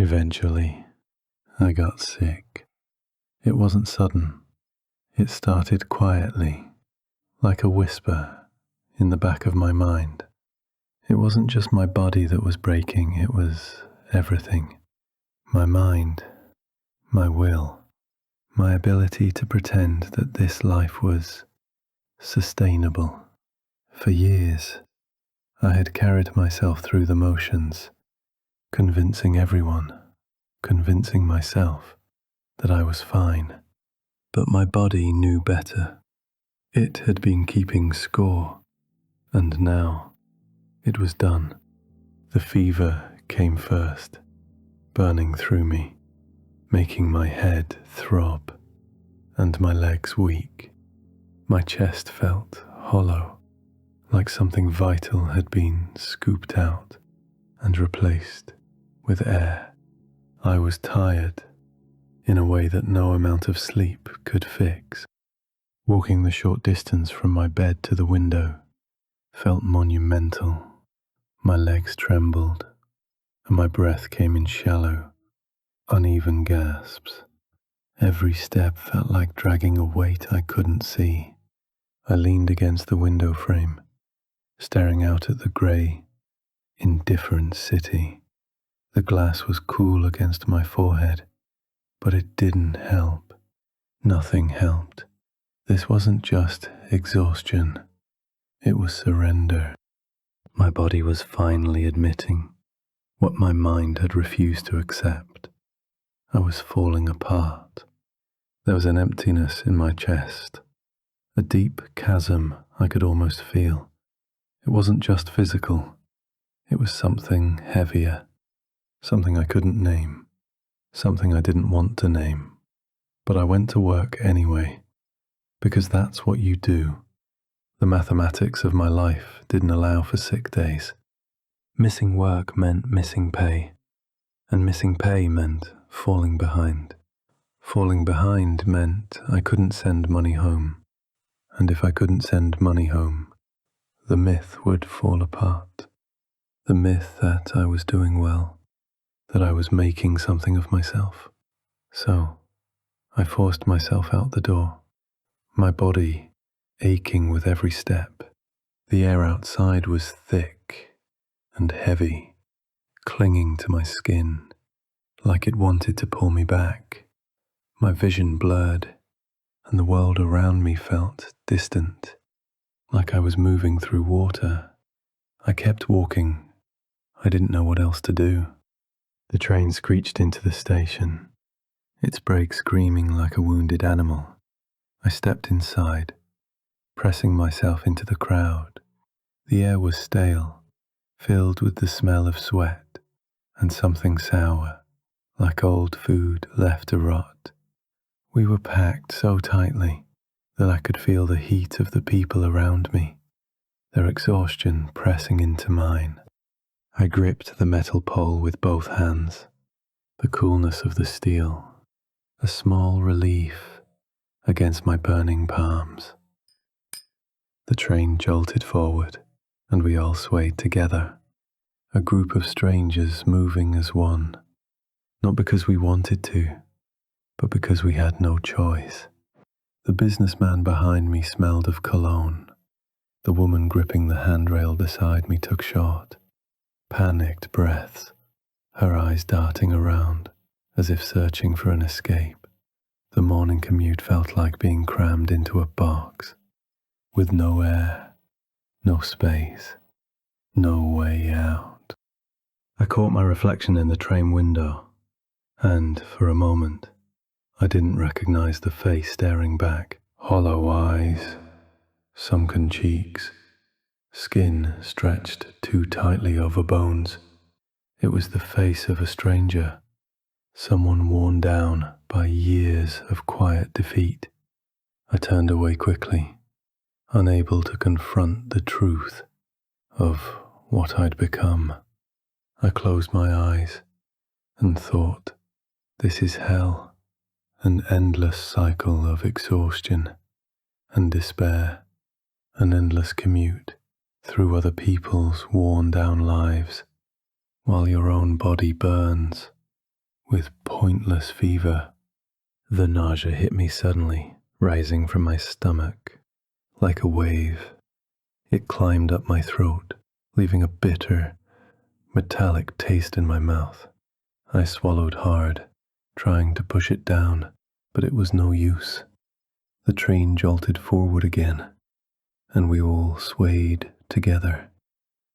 Eventually, I got sick. It wasn't sudden. It started quietly, like a whisper in the back of my mind. It wasn't just my body that was breaking, it was everything. My mind, my will, my ability to pretend that this life was sustainable. For years, I had carried myself through the motions, convincing everyone, convincing myself that I was fine. But my body knew better. It had been keeping score, and now it was done. The fever came first, burning through me, making my head throb and my legs weak. My chest felt hollow, like something vital had been scooped out and replaced with air. I was tired in a way that no amount of sleep could fix. Walking the short distance from my bed to the window felt monumental. My legs trembled, and my breath came in shallow, uneven gasps. Every step felt like dragging a weight I couldn't see. I leaned against the window frame, staring out at the grey, indifferent city. The glass was cool against my forehead, but it didn't help. Nothing helped. This wasn't just exhaustion, it was surrender. My body was finally admitting what my mind had refused to accept. I was falling apart. There was an emptiness in my chest, a deep chasm I could almost feel. It wasn't just physical, it was something heavier, something I couldn't name, something I didn't want to name. But I went to work anyway, because that's what you do. The mathematics of my life didn't allow for sick days. Missing work meant missing pay, and missing pay meant falling behind. Falling behind meant I couldn't send money home, and if I couldn't send money home, the myth would fall apart. The myth that I was doing well, that I was making something of myself. So, I forced myself out the door, my body aching with every step. The air outside was thick and heavy, clinging to my skin, like it wanted to pull me back. My vision blurred, and the world around me felt distant, like I was moving through water. I kept walking. I didn't know what else to do. The train screeched into the station, its brakes screaming like a wounded animal. I stepped inside, pressing myself into the crowd. The air was stale, filled with the smell of sweat and something sour, like old food left to rot. We were packed so tightly that I could feel the heat of the people around me, their exhaustion pressing into mine. I gripped the metal pole with both hands, the coolness of the steel, a small relief against my burning palms. The train jolted forward, and we all swayed together, a group of strangers moving as one, not because we wanted to, but because we had no choice. The businessman behind me smelled of cologne. The woman gripping the handrail beside me took short, panicked breaths, her eyes darting around as if searching for an escape. The morning commute felt like being crammed into a box, with no air, no space, no way out. I caught my reflection in the train window, and for a moment, I didn't recognize the face staring back. Hollow eyes, sunken cheeks, skin stretched too tightly over bones. It was the face of a stranger, someone worn down by years of quiet defeat. I turned away quickly, unable to confront the truth of what I'd become. I closed my eyes and thought, this is hell, an endless cycle of exhaustion and despair, an endless commute through other people's worn down lives, while your own body burns with pointless fever. The nausea hit me suddenly, rising from my stomach like a wave. It climbed up my throat, leaving a bitter, metallic taste in my mouth. I swallowed hard, trying to push it down, but it was no use. The train jolted forward again, and we all swayed together,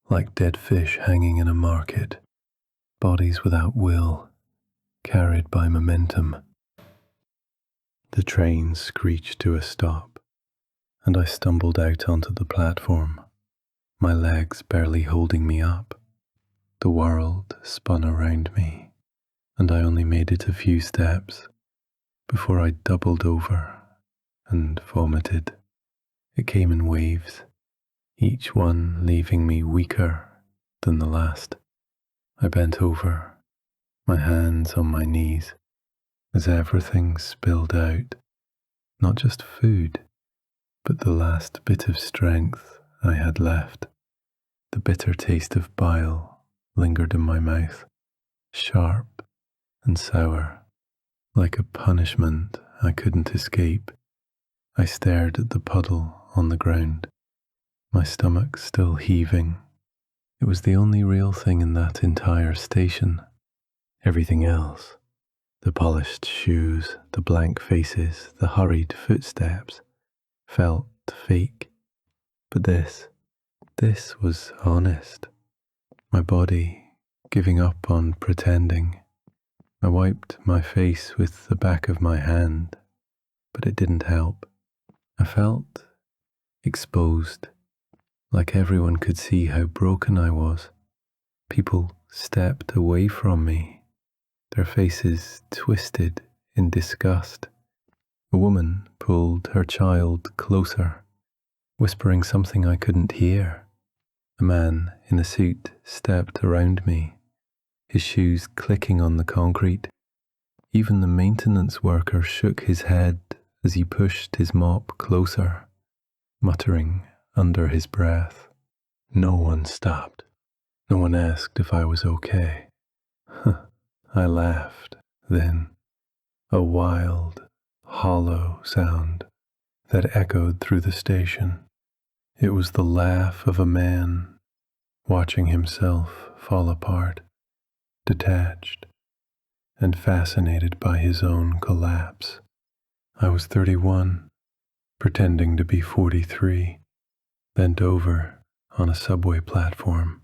like dead fish hanging in a market, bodies without will, carried by momentum. The train screeched to a stop, and I stumbled out onto the platform, my legs barely holding me up. The world spun around me, and I only made it a few steps before I doubled over and vomited. It came in waves, each one leaving me weaker than the last. I bent over, my hands on my knees, as everything spilled out, not just food, but the last bit of strength I had left. The bitter taste of bile lingered in my mouth, sharp and sour, like a punishment I couldn't escape. I stared at the puddle on the ground, my stomach still heaving. It was the only real thing in that entire station. Everything else, the polished shoes, the blank faces, the hurried footsteps, felt fake. But this was honest. My body giving up on pretending. I wiped my face with the back of my hand, but it didn't help. I felt exposed, like everyone could see how broken I was. People stepped away from me, their faces twisted in disgust. A woman pulled her child closer, whispering something I couldn't hear. A man in a suit stepped around me, his shoes clicking on the concrete. Even the maintenance worker shook his head as he pushed his mop closer, muttering under his breath. No one stopped. No one asked if I was okay. I laughed then, a wild, hollow sound that echoed through the station. It was the laugh of a man watching himself fall apart, detached and fascinated by his own collapse. I was 31, pretending to be 43, bent over on a subway platform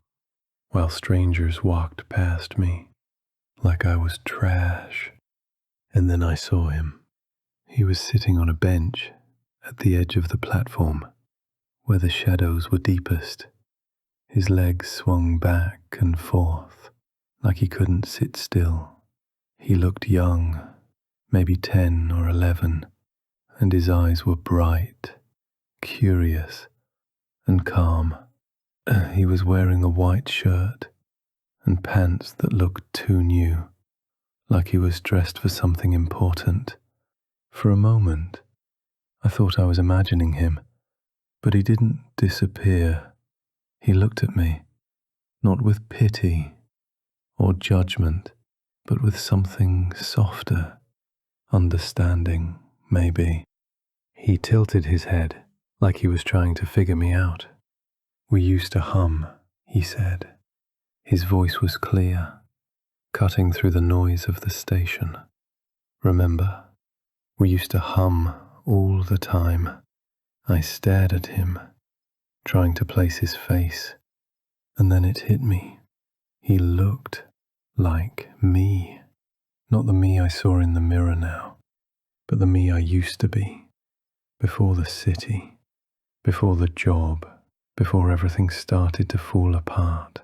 while strangers walked past me like I was trash. And then I saw him. He was sitting on a bench at the edge of the platform where the shadows were deepest. His legs swung back and forth like he couldn't sit still. He looked young, maybe 10 or 11, and his eyes were bright, curious, and calm. He was wearing a white shirt and pants that looked too new, like he was dressed for something important. For a moment, I thought I was imagining him, but he didn't disappear. He looked at me, not with pity or judgment, but with something softer, understanding, maybe. He tilted his head like he was trying to figure me out. We used to hum, he said. His voice was clear, cutting through the noise of the station. Remember, we used to hum all the time. I stared at him, trying to place his face, and then it hit me. He looked like me. Not the me I saw in the mirror now, but the me I used to be, before the city, before the job, before everything started to fall apart.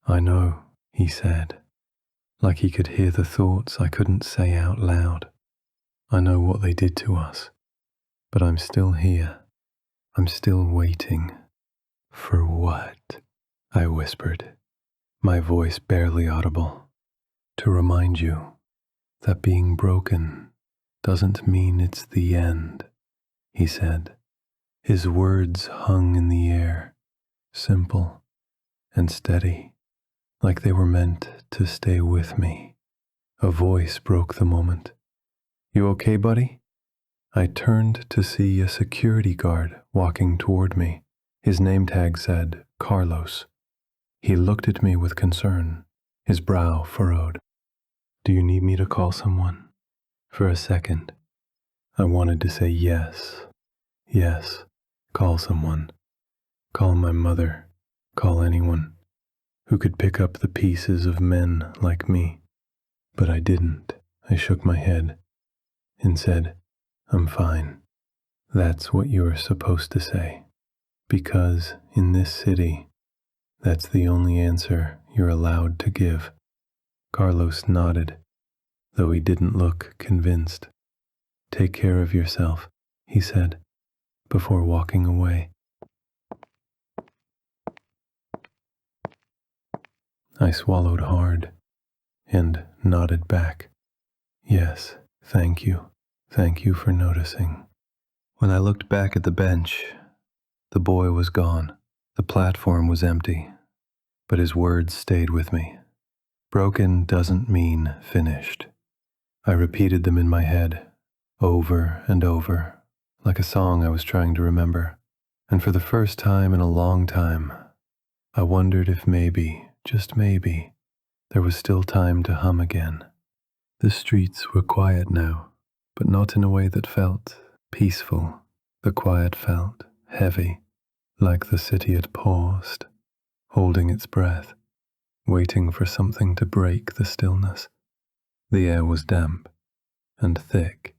I know, he said, like he could hear the thoughts I couldn't say out loud. I know what they did to us, but I'm still here. I'm still waiting. For what? I whispered, my voice barely audible. To remind you that being broken doesn't mean it's the end, he said. His words hung in the air, simple and steady, like they were meant to stay with me. A voice broke the moment. "You okay, buddy?" I turned to see a security guard walking toward me. His name tag said Carlos. He looked at me with concern, his brow furrowed. "Do you need me to call someone?" For a second, I wanted to say yes, yes, call someone. Call my mother, call anyone who could pick up the pieces of men like me. But I didn't. I shook my head and said, "I'm fine." That's what you're supposed to say. Because in this city, that's the only answer you're allowed to give. Carlos nodded, though he didn't look convinced. "Take care of yourself," he said, before walking away. I swallowed hard and nodded back. "Yes, thank you. Thank you for noticing." When I looked back at the bench, the boy was gone. The platform was empty, but his words stayed with me. Broken doesn't mean finished. I repeated them in my head, over and over, like a song I was trying to remember. And for the first time in a long time, I wondered if maybe, just maybe, there was still time to hum again. The streets were quiet now, but not in a way that felt peaceful. The quiet felt heavy, like the city had paused, holding its breath, waiting for something to break the stillness. The air was damp and thick,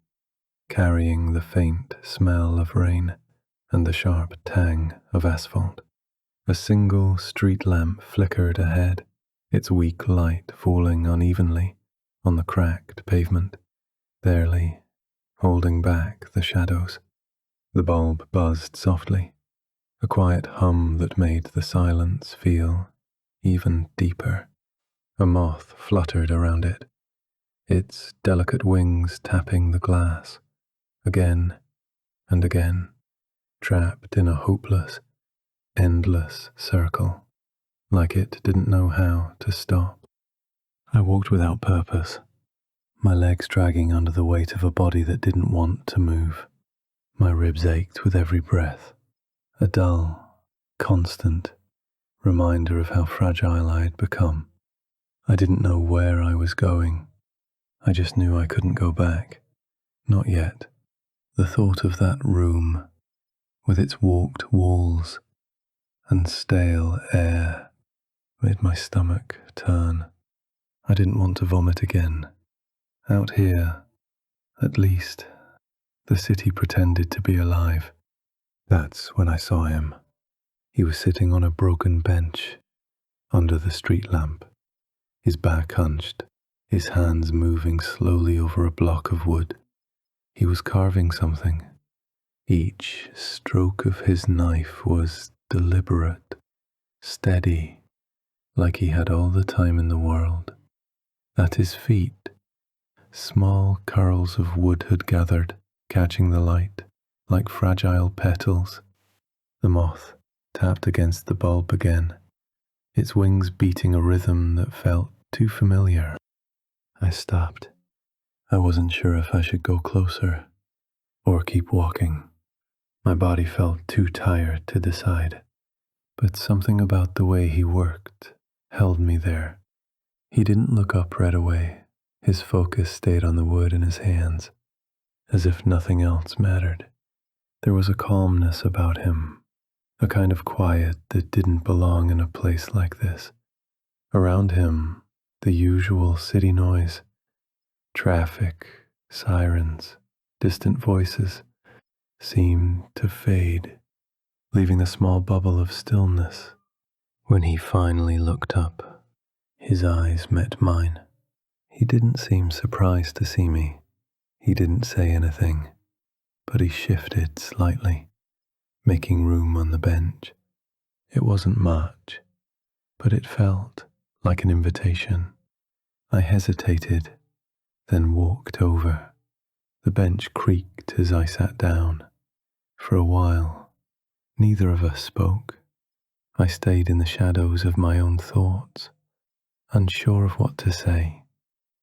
carrying the faint smell of rain and the sharp tang of asphalt. A single street lamp flickered ahead, its weak light falling unevenly on the cracked pavement, barely holding back the shadows. The bulb buzzed softly, a quiet hum that made the silence feel even deeper. A moth fluttered around it, its delicate wings tapping the glass, again and again, trapped in a hopeless, endless circle, like it didn't know how to stop. I walked without purpose, my legs dragging under the weight of a body that didn't want to move. My ribs ached with every breath, a dull, constant reminder of how fragile I had become. I didn't know where I was going. I just knew I couldn't go back. Not yet. The thought of that room, with its warped walls and stale air, made my stomach turn. I didn't want to vomit again. Out here, at least, the city pretended to be alive. That's when I saw him. He was sitting on a broken bench under the street lamp, his back hunched, his hands moving slowly over a block of wood. He was carving something. Each stroke of his knife was deliberate, steady, like he had all the time in the world. At his feet, small curls of wood had gathered, catching the light, like fragile petals. The moth tapped against the bulb again, its wings beating a rhythm that felt too familiar. I stopped. I wasn't sure if I should go closer or keep walking. My body felt too tired to decide, but something about the way he worked held me there. He didn't look up right away. His focus stayed on the wood in his hands, as if nothing else mattered. There was a calmness about him, a kind of quiet that didn't belong in a place like this. Around him, the usual city noise, traffic, sirens, distant voices, seemed to fade, leaving a small bubble of stillness. When he finally looked up, his eyes met mine. He didn't seem surprised to see me. He didn't say anything, but he shifted slightly, making room on the bench. It wasn't much, but it felt like an invitation. I hesitated, then walked over. The bench creaked as I sat down. For a while, neither of us spoke. I stayed in the shadows of my own thoughts, unsure of what to say.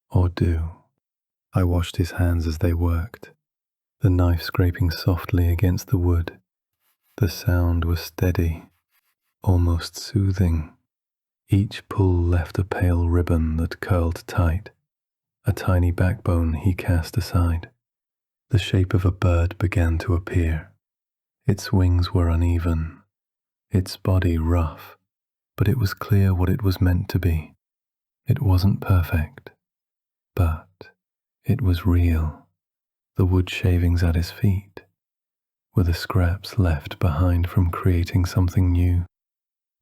or do. I watched his hands as they worked, the knife scraping softly against the wood. The sound was steady, almost soothing. Each pull left a pale ribbon that curled tight, a tiny backbone he cast aside. The shape of a bird began to appear. Its wings were uneven, its body rough, but it was clear what it was meant to be. It wasn't perfect, but it was real. The wood shavings at his feet were the scraps left behind from creating something new.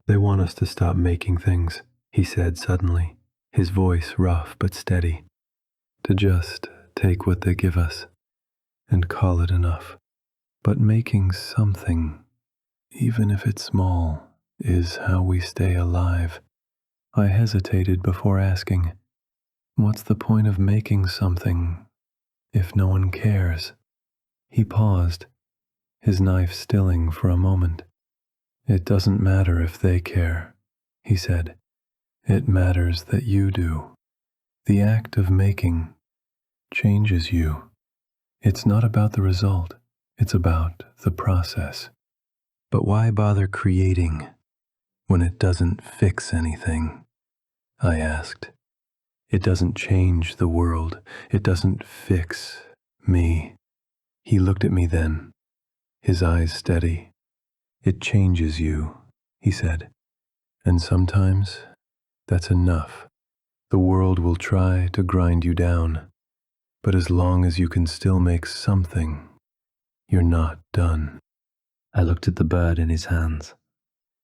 "They want us to stop making things," he said suddenly, his voice rough but steady. "To just take what they give us and call it enough. But making something, even if it's small, is how we stay alive." I hesitated before asking, "What's the point of making something if no one cares?" He paused, his knife stilling for a moment. "It doesn't matter if they care," he said. "It matters that you do. The act of making changes you. It's not about the result, it's about the process." "But why bother creating when it doesn't fix anything?" I asked. "It doesn't change the world. It doesn't fix me." He looked at me then, his eyes steady. "It changes you," he said. "And sometimes that's enough. The world will try to grind you down, but as long as you can still make something, you're not done." I looked at the bird in his hands.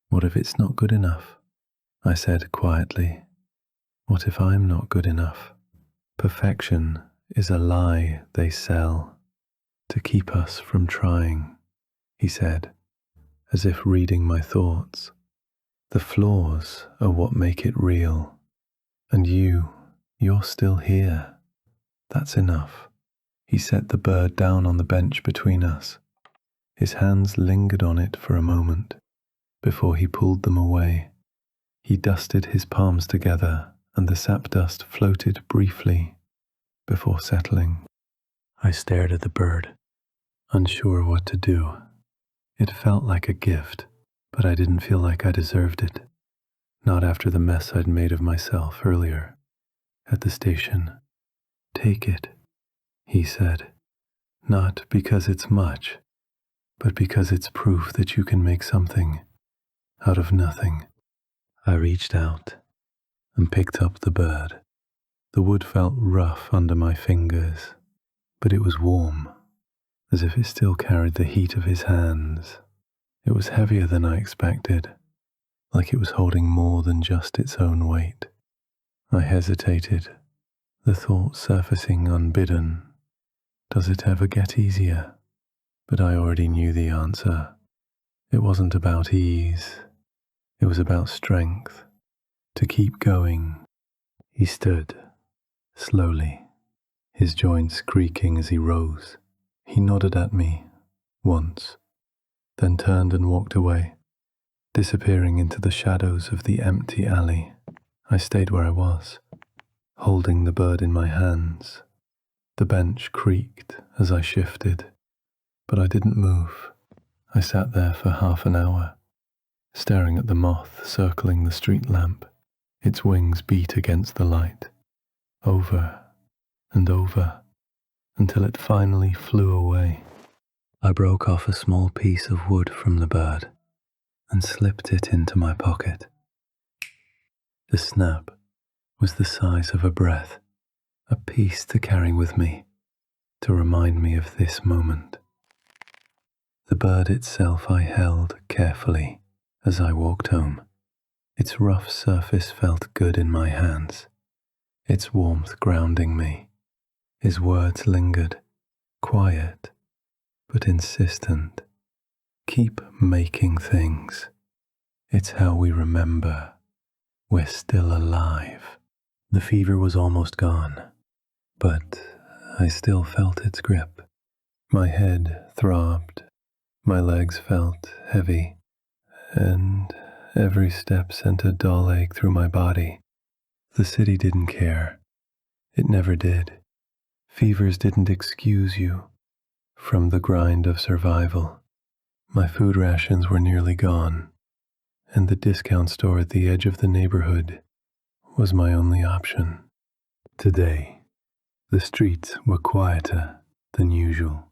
"What if it's not good enough?" I said quietly. "What if I'm not good enough?" "Perfection is a lie they sell to keep us from trying," he said, as if reading my thoughts. "The flaws are what make it real. And you're still here. That's enough." He set the bird down on the bench between us. His hands lingered on it for a moment before he pulled them away. He dusted his palms together, and the sap dust floated briefly before settling. I stared at the bird, unsure what to do. It felt like a gift, but I didn't feel like I deserved it. Not after the mess I'd made of myself earlier at the station. "Take it," he said. "Not because it's much, but because it's proof that you can make something out of nothing." I reached out and picked up the bird. The wood felt rough under my fingers, but it was warm, as if it still carried the heat of his hands. It was heavier than I expected, like it was holding more than just its own weight. I hesitated, the thought surfacing unbidden. Does it ever get easier? But I already knew the answer. It wasn't about ease. It was about strength. To keep going. He stood, slowly, his joints creaking as he rose. He nodded at me, once, then turned and walked away, disappearing into the shadows of the empty alley. I stayed where I was, holding the bird in my hands. The bench creaked as I shifted, but I didn't move. I sat there for half an hour, staring at the moth circling the street lamp. Its wings beat against the light, over and over, until it finally flew away. I broke off a small piece of wood from the bird and slipped it into my pocket. The snap was the size of a breath, a piece to carry with me, to remind me of this moment. The bird itself I held carefully as I walked home. Its rough surface felt good in my hands, its warmth grounding me. His words lingered, quiet but insistent. "Keep making things. It's how we remember we're still alive." The fever was almost gone, but I still felt its grip. My head throbbed, my legs felt heavy, and every step sent a dull ache through my body. The city didn't care. It never did. Fevers didn't excuse you from the grind of survival. My food rations were nearly gone, and the discount store at the edge of the neighborhood was my only option. Today, the streets were quieter than usual,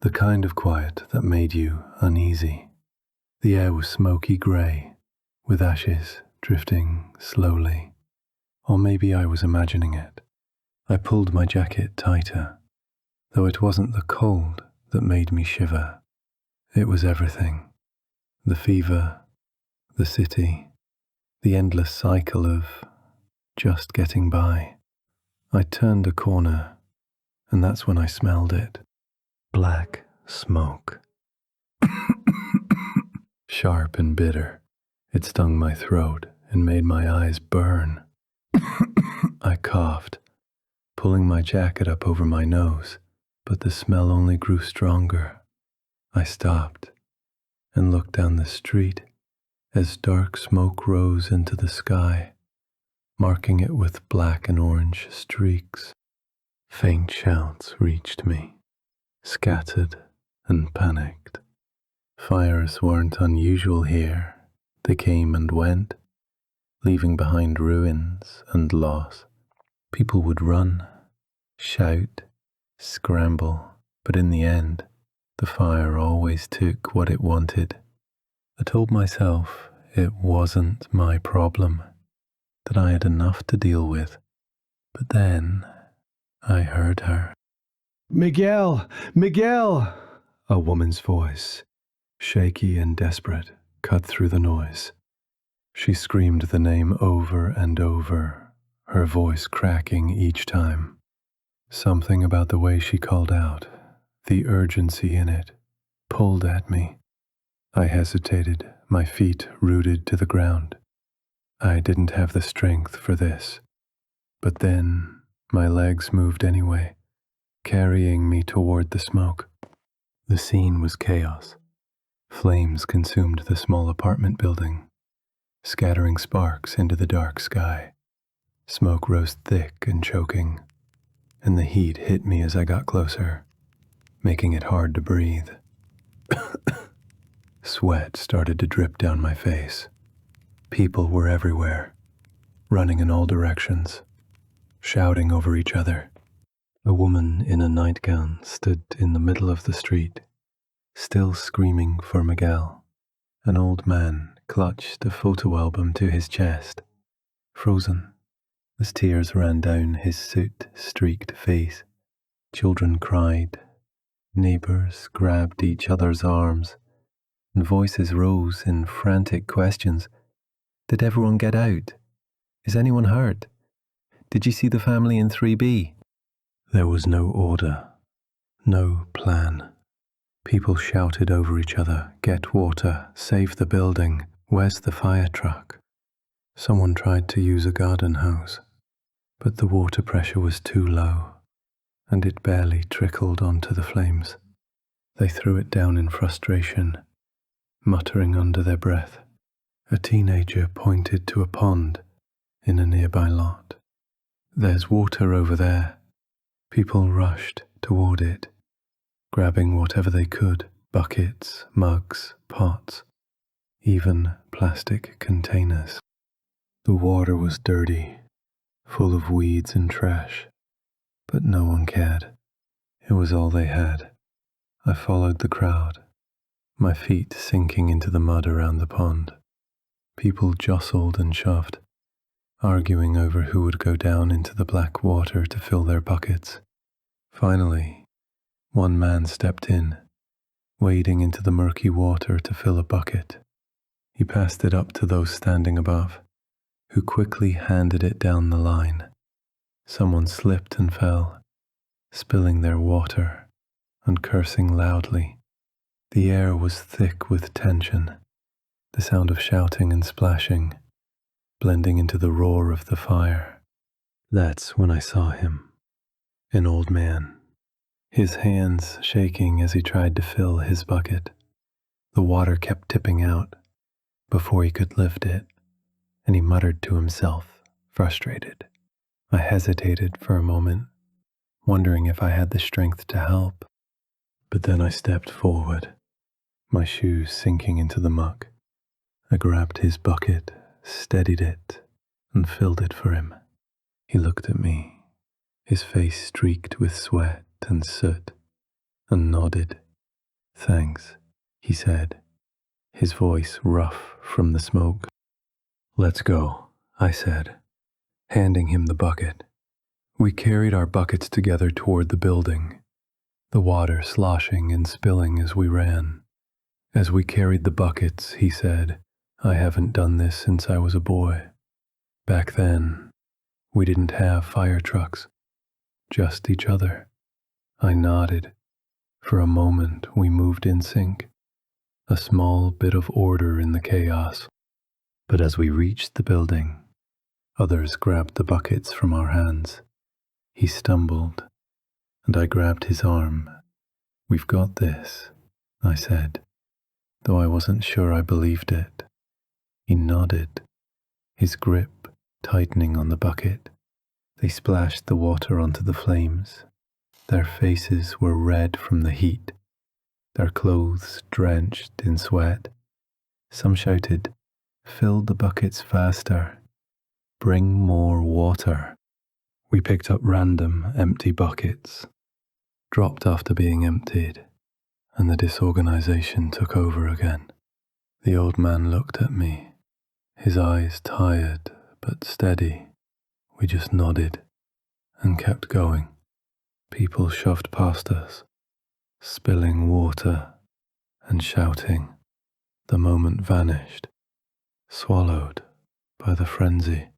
the kind of quiet that made you uneasy. The air was smoky grey, with ashes drifting slowly. Or maybe I was imagining it. I pulled my jacket tighter, though it wasn't the cold that made me shiver. It was everything. The fever, the city, the endless cycle of just getting by. I turned a corner, and that's when I smelled it. Black smoke. Sharp and bitter. It stung my throat and made my eyes burn. I coughed, pulling my jacket up over my nose, but the smell only grew stronger. I stopped and looked down the street as dark smoke rose into the sky, marking it with black and orange streaks. Faint shouts reached me, scattered and panicked. Fires weren't unusual here. They came and went, leaving behind ruins and loss. People would run, shout, scramble, but in the end, the fire always took what it wanted. I told myself it wasn't my problem, that I had enough to deal with. But then I heard her. "Miguel! Miguel!" A woman's voice, shaky and desperate, cut through the noise. She screamed the name over and over, her voice cracking each time. Something about the way she called out, the urgency in it, pulled at me. I hesitated, my feet rooted to the ground. I didn't have the strength for this. But then my legs moved anyway, carrying me toward the smoke. The scene was chaos. Flames consumed the small apartment building, scattering sparks into the dark sky. Smoke rose thick and choking, and the heat hit me as I got closer, making it hard to breathe. Sweat started to drip down my face. People were everywhere, running in all directions, shouting over each other. A woman in a nightgown stood in the middle of the street, still screaming for Miguel. An old man clutched a photo album to his chest, frozen, as tears ran down his soot-streaked face. Children cried, neighbors grabbed each other's arms, and voices rose in frantic questions. Did everyone get out? Is anyone hurt? Did you see the family in 3B? There was no order, no plan. People shouted over each other, "Get water, save the building, where's the fire truck?" Someone tried to use a garden hose, but the water pressure was too low, and it barely trickled onto the flames. They threw it down in frustration, muttering under their breath. A teenager pointed to a pond in a nearby lot. "There's water over there." People rushed toward it, grabbing whatever they could, buckets, mugs, pots, even plastic containers. The water was dirty, full of weeds and trash, but no one cared. It was all they had. I followed the crowd, my feet sinking into the mud around the pond. People jostled and shoved, arguing over who would go down into the black water to fill their buckets. Finally, one man stepped in, wading into the murky water to fill a bucket. He passed it up to those standing above, who quickly handed it down the line. Someone slipped and fell, spilling their water and cursing loudly. The air was thick with tension, the sound of shouting and splashing, blending into the roar of the fire. That's when I saw him, an old man, his hands shaking as he tried to fill his bucket. The water kept tipping out before he could lift it, and he muttered to himself, frustrated, I hesitated for a moment, wondering if I had the strength to help. But then I stepped forward, my shoes sinking into the muck. I grabbed his bucket, steadied it, and filled it for him. He looked at me, his face streaked with sweat and soot, and nodded. "Thanks," he said, his voice rough from the smoke. "Let's go," I said, handing him the bucket. We carried our buckets together toward the building, the water sloshing and spilling as we ran. As we carried the buckets, he said, "I haven't done this since I was a boy. Back then, we didn't have fire trucks, just each other." I nodded. For a moment, we moved in sync, a small bit of order in the chaos. But as we reached the building, others grabbed the buckets from our hands. He stumbled, and I grabbed his arm. "We've got this," I said, though I wasn't sure I believed it. He nodded, his grip tightening on the bucket. They splashed the water onto the flames. Their faces were red from the heat, their clothes drenched in sweat. Some shouted, "Fill the buckets faster. Bring more water." We picked up random empty buckets, dropped after being emptied, and the disorganization took over again. The old man looked at me, his eyes tired but steady. We just nodded and kept going. People shoved past us, spilling water and shouting. The moment vanished, swallowed by the frenzy.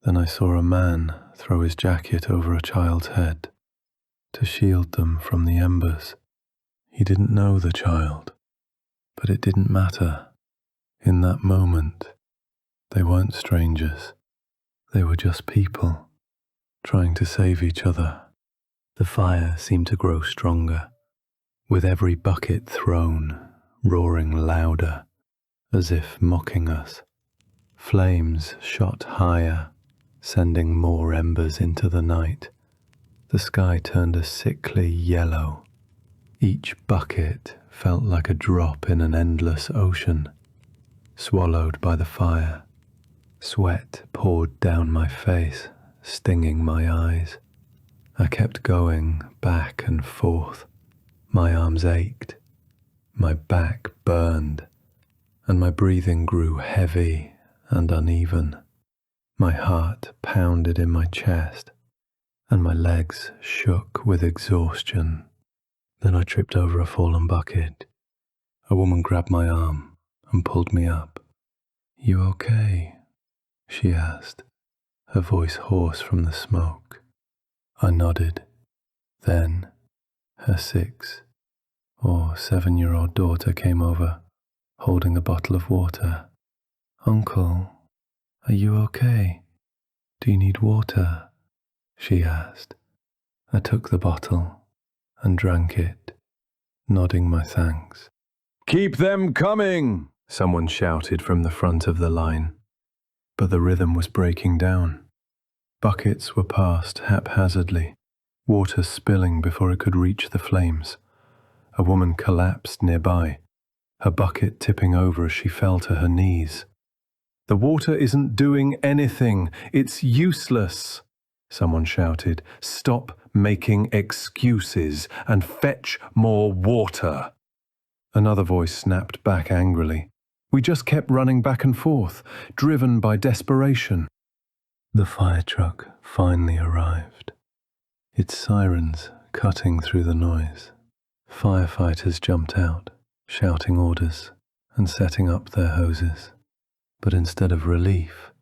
Then I saw a man throw his jacket over a child's head to shield them from the embers. He didn't know the child, but it didn't matter. In that moment, they weren't strangers. They were just people trying to save each other. The fire seemed to grow stronger, with every bucket thrown, roaring louder, as if mocking us. Flames shot higher, sending more embers into the night. The sky turned a sickly yellow. Each bucket felt like a drop in an endless ocean, swallowed by the fire. Sweat poured down my face, stinging my eyes. I kept going back and forth. My arms ached, my back burned, and my breathing grew heavy and uneven. My heart pounded in my chest, and my legs shook with exhaustion. Then I tripped over a fallen bucket. A woman grabbed my arm and pulled me up. "You okay?" she asked, her voice hoarse from the smoke. I nodded. Then her 6 or 7-year-old daughter came over, holding a bottle of water. "Uncle, are you okay? Do you need water?" she asked. I took the bottle and drank it, nodding my thanks. "Keep them coming!" someone shouted from the front of the line. But the rhythm was breaking down. Buckets were passed haphazardly, water spilling before it could reach the flames. A woman collapsed nearby, her bucket tipping over as she fell to her knees. "The water isn't doing anything. It's useless," someone shouted. "Stop making excuses and fetch more water." Another voice snapped back angrily. We just kept running back and forth, driven by desperation. The fire truck finally arrived, its sirens cutting through the noise. Firefighters jumped out, shouting orders and setting up their hoses. But instead of relief,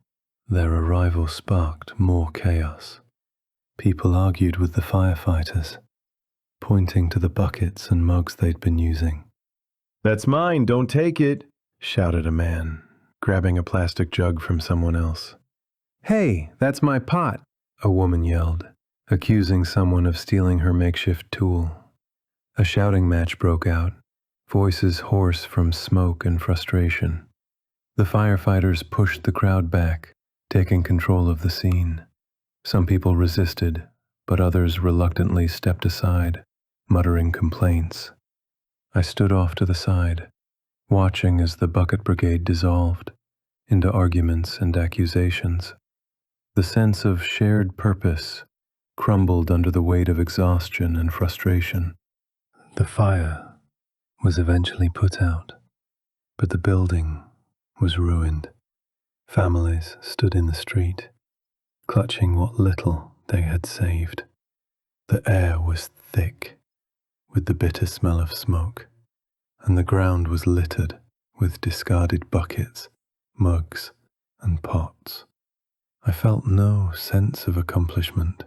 their arrival sparked more chaos. People argued with the firefighters, pointing to the buckets and mugs they'd been using. "That's mine, don't take it," shouted a man, grabbing a plastic jug from someone else. "Hey, that's my pot," a woman yelled, accusing someone of stealing her makeshift tool. A shouting match broke out, voices hoarse from smoke and frustration. The firefighters pushed the crowd back, taking control of the scene. Some people resisted, but others reluctantly stepped aside, muttering complaints. I stood off to the side, watching as the bucket brigade dissolved into arguments and accusations. The sense of shared purpose crumbled under the weight of exhaustion and frustration. The fire was eventually put out, but the building was ruined. Families stood in the street, clutching what little they had saved. The air was thick with the bitter smell of smoke, and the ground was littered with discarded buckets, mugs, and pots. I felt no sense of accomplishment,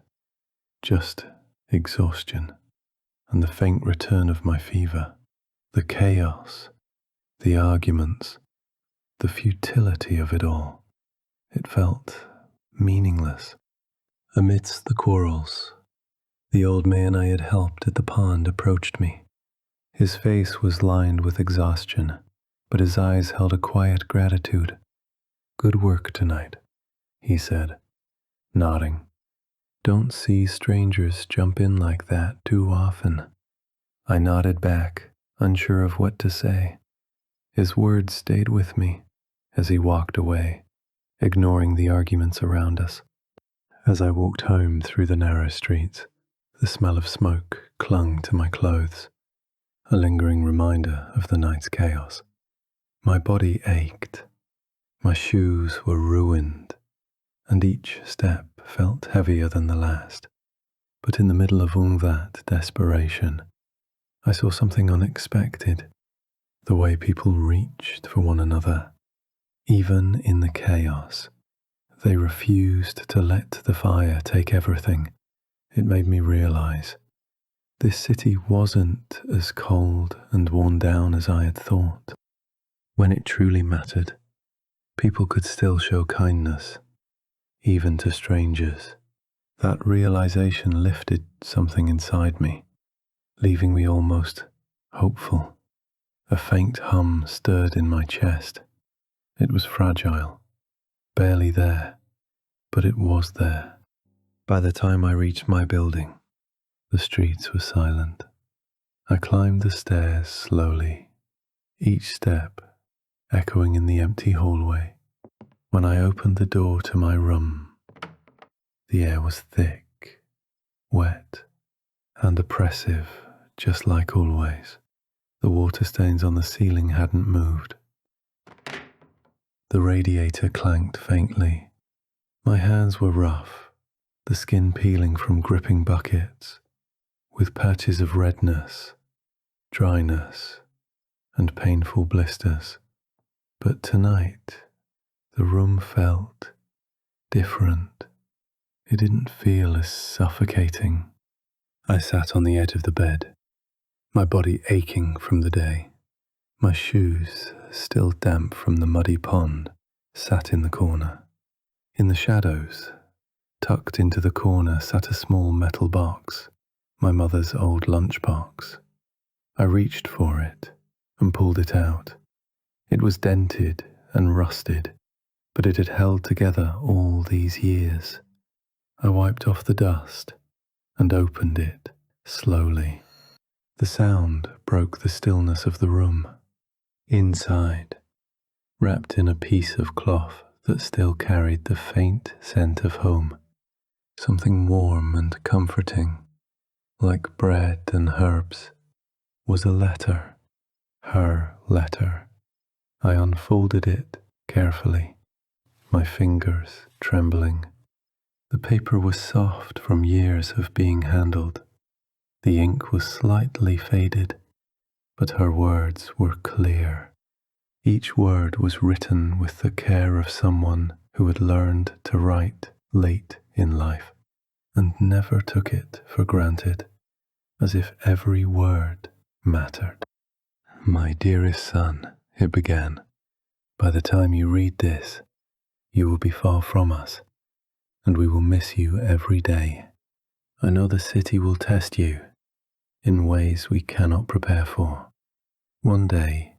just exhaustion and the faint return of my fever. The chaos, the arguments, the futility of it all. It felt meaningless. Amidst the quarrels, the old man I had helped at the pond approached me. His face was lined with exhaustion, but his eyes held a quiet gratitude. "Good work tonight," he said, nodding. "Don't see strangers jump in like that too often." I nodded back, unsure of what to say. His words stayed with me as he walked away, ignoring the arguments around us. As I walked home through the narrow streets, the smell of smoke clung to my clothes, a lingering reminder of the night's chaos. My body ached, my shoes were ruined, and each step felt heavier than the last. But in the middle of all that desperation, I saw something unexpected, the way people reached for one another. Even in the chaos, they refused to let the fire take everything. It made me realize this city wasn't as cold and worn down as I had thought. When it truly mattered, people could still show kindness, even to strangers. That realization lifted something inside me, leaving me almost hopeful. A faint hum stirred in my chest. It was fragile, barely there, but it was there. By the time I reached my building, the streets were silent. I climbed the stairs slowly, each step echoing in the empty hallway. When I opened the door to my room, the air was thick, wet, and oppressive, just like always. The water stains on the ceiling hadn't moved. The radiator clanked faintly. My hands were rough, the skin peeling from gripping buckets, with patches of redness, dryness, and painful blisters. But tonight, the room felt different. It didn't feel as suffocating. I sat on the edge of the bed, my body aching from the day. My shoes, still damp from the muddy pond, sat in the corner. In the shadows, tucked into the corner, sat a small metal box, my mother's old lunchbox. I reached for it and pulled it out. It was dented and rusted, but it had held together all these years. I wiped off the dust and opened it slowly. The sound broke the stillness of the room. Inside, wrapped in a piece of cloth that still carried the faint scent of home, something warm and comforting, like bread and herbs, was a letter, her letter. I unfolded it carefully, my fingers trembling. The paper was soft from years of being handled. The ink was slightly faded, but her words were clear. Each word was written with the care of someone who had learned to write late in life and never took it for granted, as if every word mattered. "My dearest son," it began, "by the time you read this, you will be far from us, and we will miss you every day. I know the city will test you in ways we cannot prepare for. One day,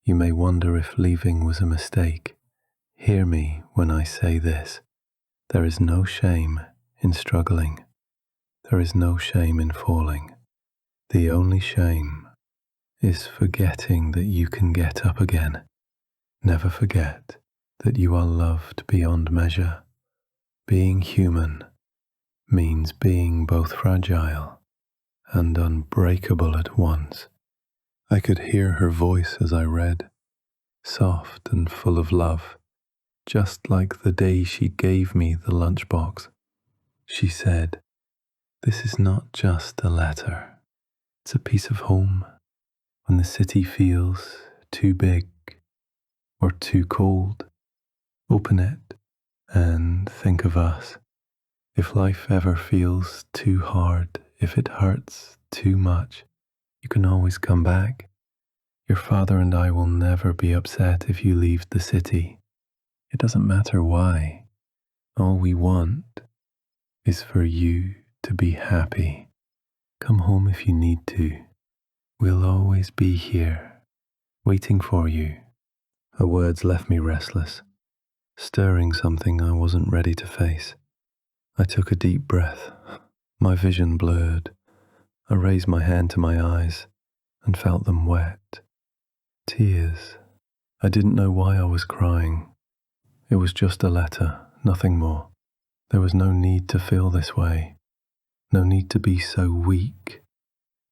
you may wonder if leaving was a mistake. Hear me when I say this. There is no shame in struggling. There is no shame in falling. The only shame is forgetting that you can get up again. Never forget that you are loved beyond measure. Being human means being both fragile and unbreakable at once. I could hear her voice as I read, soft and full of love, just like the day she gave me the lunchbox. She said, "This is not just a letter. It's a piece of home. When the city feels too big or too cold, open it and think of us. If life ever feels too hard, if it hurts too much, you can always come back. Your father and I will never be upset if you leave the city. It doesn't matter why. All we want is for you to be happy. Come home if you need to. We'll always be here, waiting for you." Her words left me restless, stirring something I wasn't ready to face. I took a deep breath. My vision blurred. I raised my hand to my eyes and felt them wet. Tears. I didn't know why I was crying. It was just a letter, nothing more. There was no need to feel this way. No need to be so weak.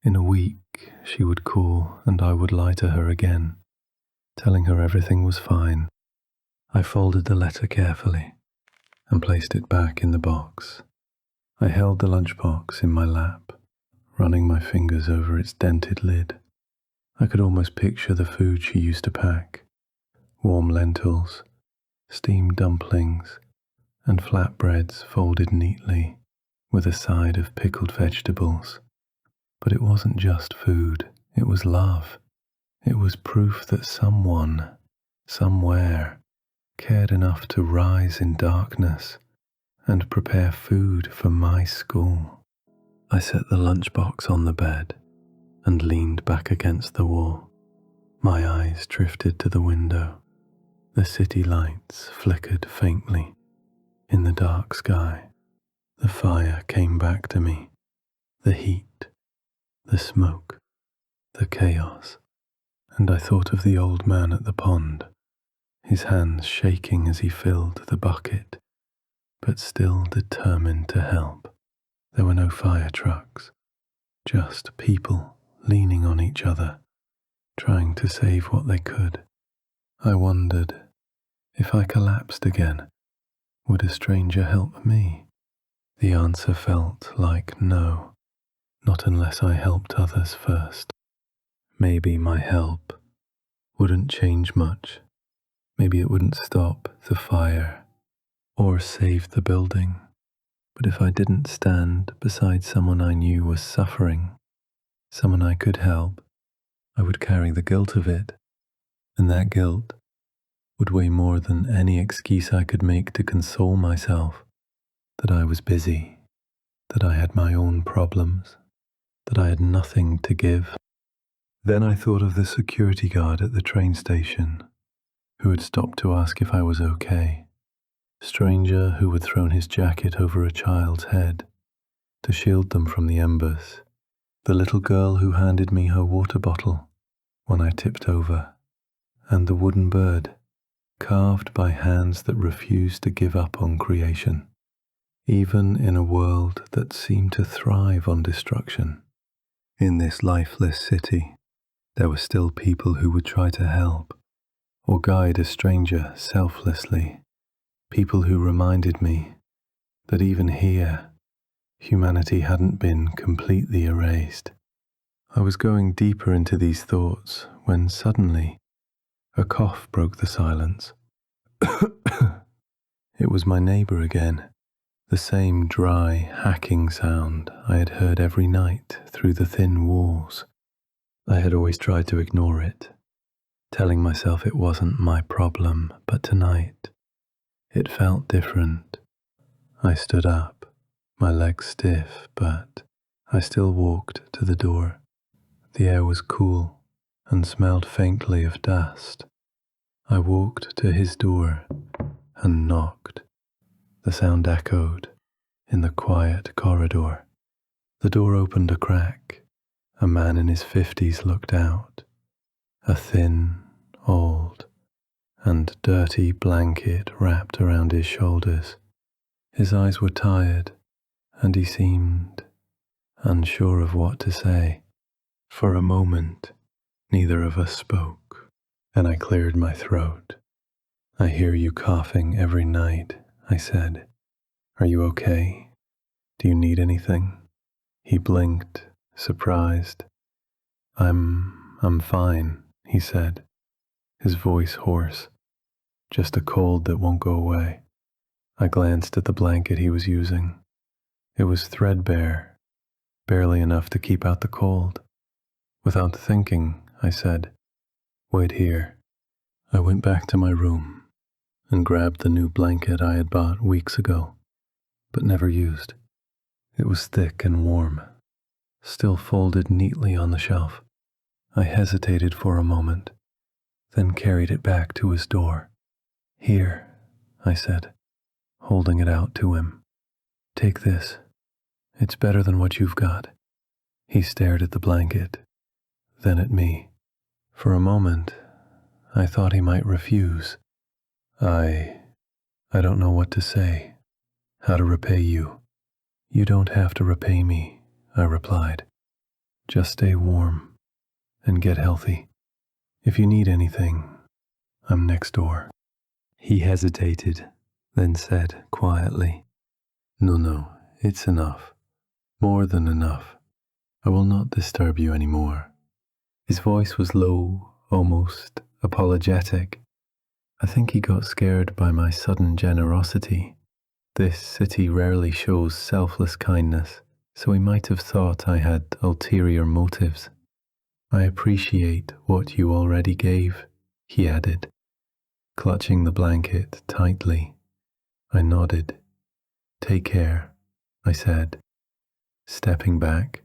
In a week, she would call and I would lie to her again, telling her everything was fine. I folded the letter carefully and placed it back in the box. I held the lunchbox in my lap, running my fingers over its dented lid. I could almost picture the food she used to pack: warm lentils, steamed dumplings, and flatbreads folded neatly with a side of pickled vegetables. But it wasn't just food, it was love. It was proof that someone, somewhere, cared enough to rise in darkness and prepare food for my school. I set the lunchbox on the bed and leaned back against the wall. My eyes drifted to the window. The city lights flickered faintly in the dark sky. The fire came back to me. The heat, the smoke, the chaos. And I thought of the old man at the pond, his hands shaking as he filled the bucket, but still determined to help. There were no fire trucks, just people leaning on each other, trying to save what they could. I wondered, if I collapsed again, would a stranger help me? The answer felt like no, not unless I helped others first. Maybe my help wouldn't change much. Maybe it wouldn't stop the fire or save the building. But if I didn't stand beside someone I knew was suffering, someone I could help, I would carry the guilt of it, and that guilt would weigh more than any excuse I could make to console myself that I was busy, that I had my own problems, that I had nothing to give. Then I thought of the security guard at the train station, who had stopped to ask if I was okay. Stranger who had thrown his jacket over a child's head to shield them from the embers. The little girl who handed me her water bottle when I tipped over. And the wooden bird, carved by hands that refused to give up on creation, even in a world that seemed to thrive on destruction. In this lifeless city, there were still people who would try to help or guide a stranger selflessly, people who reminded me that even here, humanity hadn't been completely erased. I was going deeper into these thoughts when suddenly a cough broke the silence. It was my neighbour again, the same dry, hacking sound I had heard every night through the thin walls. I had always tried to ignore it, telling myself it wasn't my problem, but tonight it felt different. I stood up, my legs stiff, but I still walked to the door. The air was cool and smelled faintly of dust. I walked to his door and knocked. The sound echoed in the quiet corridor. The door opened a crack. A man in his 50s looked out, a thin, old, and dirty blanket wrapped around his shoulders. His eyes were tired, and he seemed unsure of what to say. For a moment, neither of us spoke, and I cleared my throat. "I hear you coughing every night," I said. "Are you okay? Do you need anything?" He blinked, surprised. I'm fine," he said, his voice hoarse. "Just a cold that won't go away." I glanced at the blanket he was using. It was threadbare, barely enough to keep out the cold. Without thinking, I said, "Wait here." I went back to my room and grabbed the new blanket I had bought weeks ago, but never used. It was thick and warm, still folded neatly on the shelf. I hesitated for a moment, then carried it back to his door. "Here," I said, holding it out to him. "Take this. It's better than what you've got." He stared at the blanket, then at me. For a moment, I thought he might refuse. I don't know what to say, how to repay you." "You don't have to repay me," I replied. "Just stay warm and get healthy. If you need anything, I'm next door." He hesitated, then said quietly, No, it's enough. More than enough. I will not disturb you any more." His voice was low, almost apologetic. I think he got scared by my sudden generosity. This city rarely shows selfless kindness, so he might have thought I had ulterior motives. "I appreciate what you already gave," he added, clutching the blanket tightly. I nodded. "Take care," I said, stepping back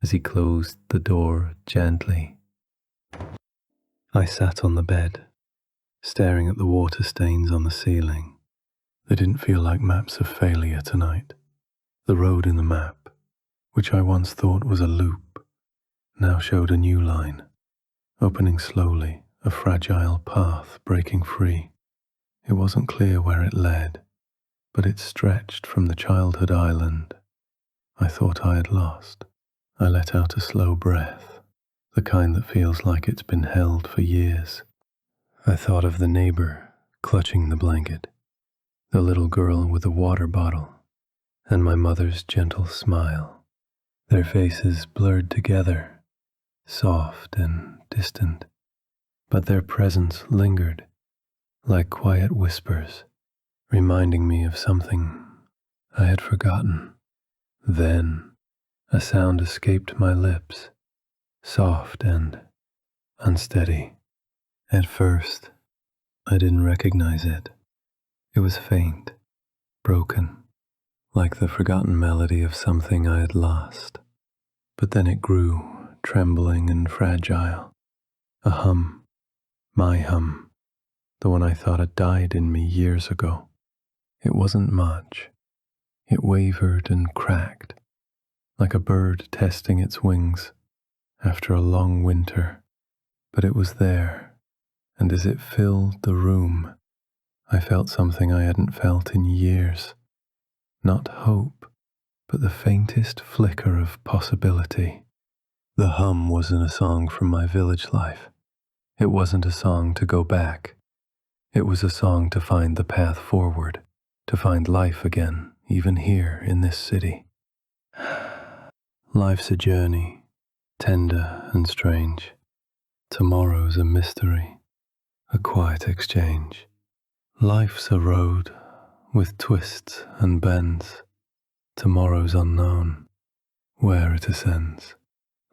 as he closed the door gently. I sat on the bed, staring at the water stains on the ceiling. They didn't feel like maps of failure tonight. The road in the map, which I once thought was a loop, now showed a new line, opening slowly, a fragile path breaking free. It wasn't clear where it led, but it stretched from the childhood island I thought I had lost. I let out a slow breath, the kind that feels like it's been held for years. I thought of the neighbor clutching the blanket, the little girl with the water bottle, and my mother's gentle smile. Their faces blurred together, soft and distant, but their presence lingered, like quiet whispers, reminding me of something I had forgotten. Then a sound escaped my lips, soft and unsteady. At first, I didn't recognize it. It was faint, broken, like the forgotten melody of something I had lost. But then it grew, trembling and fragile. A hum, my hum, the one I thought had died in me years ago. It wasn't much. It wavered and cracked, like a bird testing its wings after a long winter. But it was there, and as it filled the room, I felt something I hadn't felt in years. Not hope, but the faintest flicker of possibility. The hum wasn't a song from my village life. It wasn't a song to go back. It was a song to find the path forward, to find life again, even here in this city. Life's a journey, tender and strange. Tomorrow's a mystery, a quiet exchange. Life's a road with twists and bends. Tomorrow's unknown, where it ascends.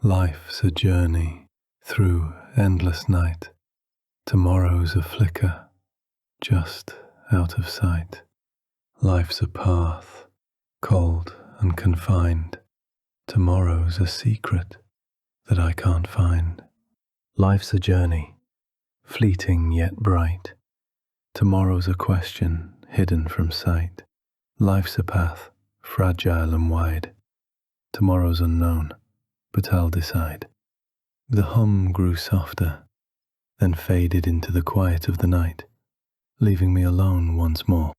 Life's a journey through endless night. Tomorrow's a flicker, just out of sight. Life's a path, cold and confined. Tomorrow's a secret that I can't find. Life's a journey, fleeting yet bright. Tomorrow's a question hidden from sight. Life's a path fragile and wide. Tomorrow's unknown, but I'll decide. The hum grew softer, then faded into the quiet of the night, leaving me alone once more.